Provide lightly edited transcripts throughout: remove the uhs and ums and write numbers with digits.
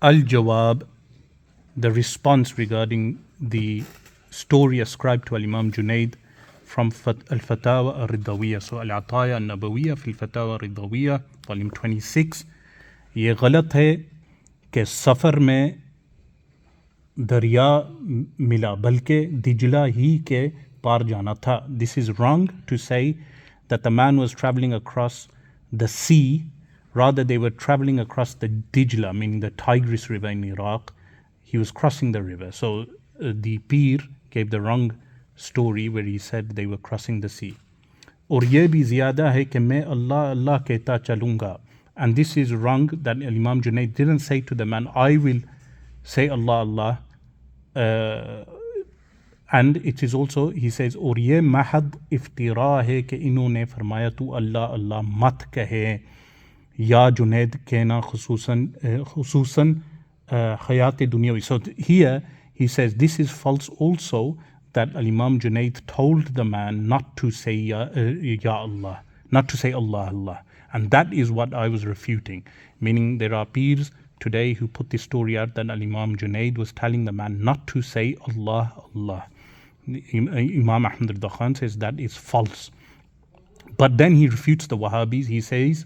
Al-Jawab, the response regarding the story ascribed to Imam Junaid from Al-Fatawa Al-Rizwiya. So Al-Ataya Al-Nabawiyya fil Fatawa Al-Rizwiya, volume 26. ये गलत है कि सफ़र में दरिया मिला बल्कि दिजला ही के पार जाना था. This is wrong to say that the man was traveling across the sea. Rather, they were traveling across the Dijla, meaning the Tigris River in Iraq. He was crossing the river. So the Pir gave the wrong story where he said they were crossing the sea. और ये भी ज़्यादा है कि मैं अल्लाह अल्लाह कहता चलूँगा. And this is wrong that Imam Junaid didn't say to the man, I will say Allah Allah. And it is also, he says, और ये महद इफ्तिरा है कि इन्होंने फरमाया तू अल्लाह अल्लाह मत कहे या जुनैद कहना खुसूसन हयात दुनियावी. So here he says this is false also, that Imam Junaid told the man not to say ya Allah, not to say Allah Allah. And that is what I was refuting. Meaning there are Pirs today who put this story out that Imam Junaid was telling the man not to say Allah Allah. Imam Ahmad Rida Khan says that is false. But then he refutes the Wahhabis. He says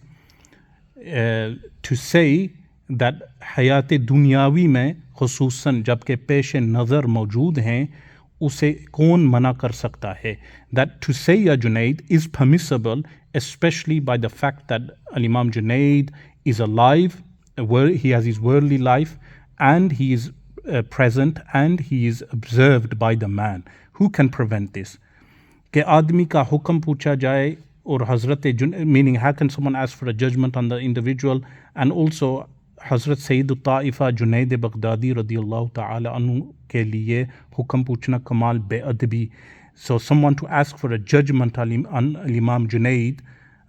to say that hayat dunyawi में खुसूसन जबकि पेश नज़र मौजूद हैं उसे कौन मना कर सकता है. That to say ya Junaid is permissible, especially by the fact that Imam Junaid is alive, he has his worldly life, and he is present, and he is observed by the man. Who can prevent this? कि आदमी का हुक्म पूछा जाए और हज़रत, meaning how can someone ask for a judgment on the individual? And also हज़रत Saeed ताइफ़ा Junaid Baghdadi रदियल्लाहु ta'ala anhu के लिए हुक्म पूछना कमाल बेअदबी. So someone to ask for a judgment on Imam Junaid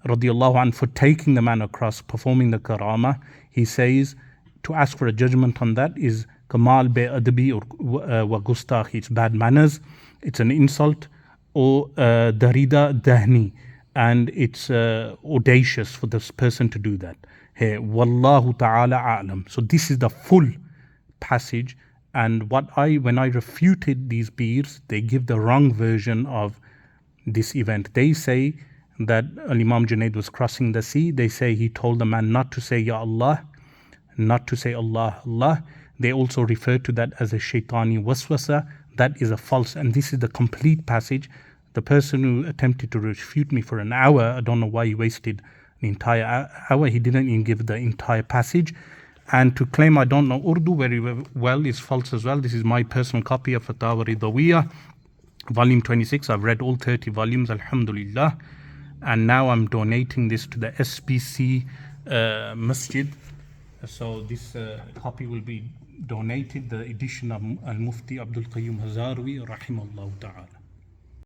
radiallahu anhu for taking the man across, performing the karama, he says to ask for a judgment on that is kamal be'adabi or wa gustakhi, it's bad manners, it's an insult, or darida dahni, and it's audacious for this person to do that. Hey, wallahu ta'ala a'lam. So this is the full passage, and when I refuted these Pirs, they give the wrong version of this event. They say that Imam Junaid was crossing the sea. They say he told the man not to say Ya Allah, not to say Allah Allah. They also refer to that as a shaitani waswasa. That is a false, and this is the complete passage. The person who attempted to refute me for an hour, I don't know why he wasted an entire hour. He didn't even give the entire passage. And to claim I don't know Urdu very well is false as well. This is my personal copy of Fatawa Ridawiyya, volume 26. I've read all 30 volumes, alhamdulillah. And now I'm donating this to the SPC Masjid. So this copy will be donated, the edition of Al-Mufti Abdul Qayyum Hazarwi, rahimahullah ta'ala.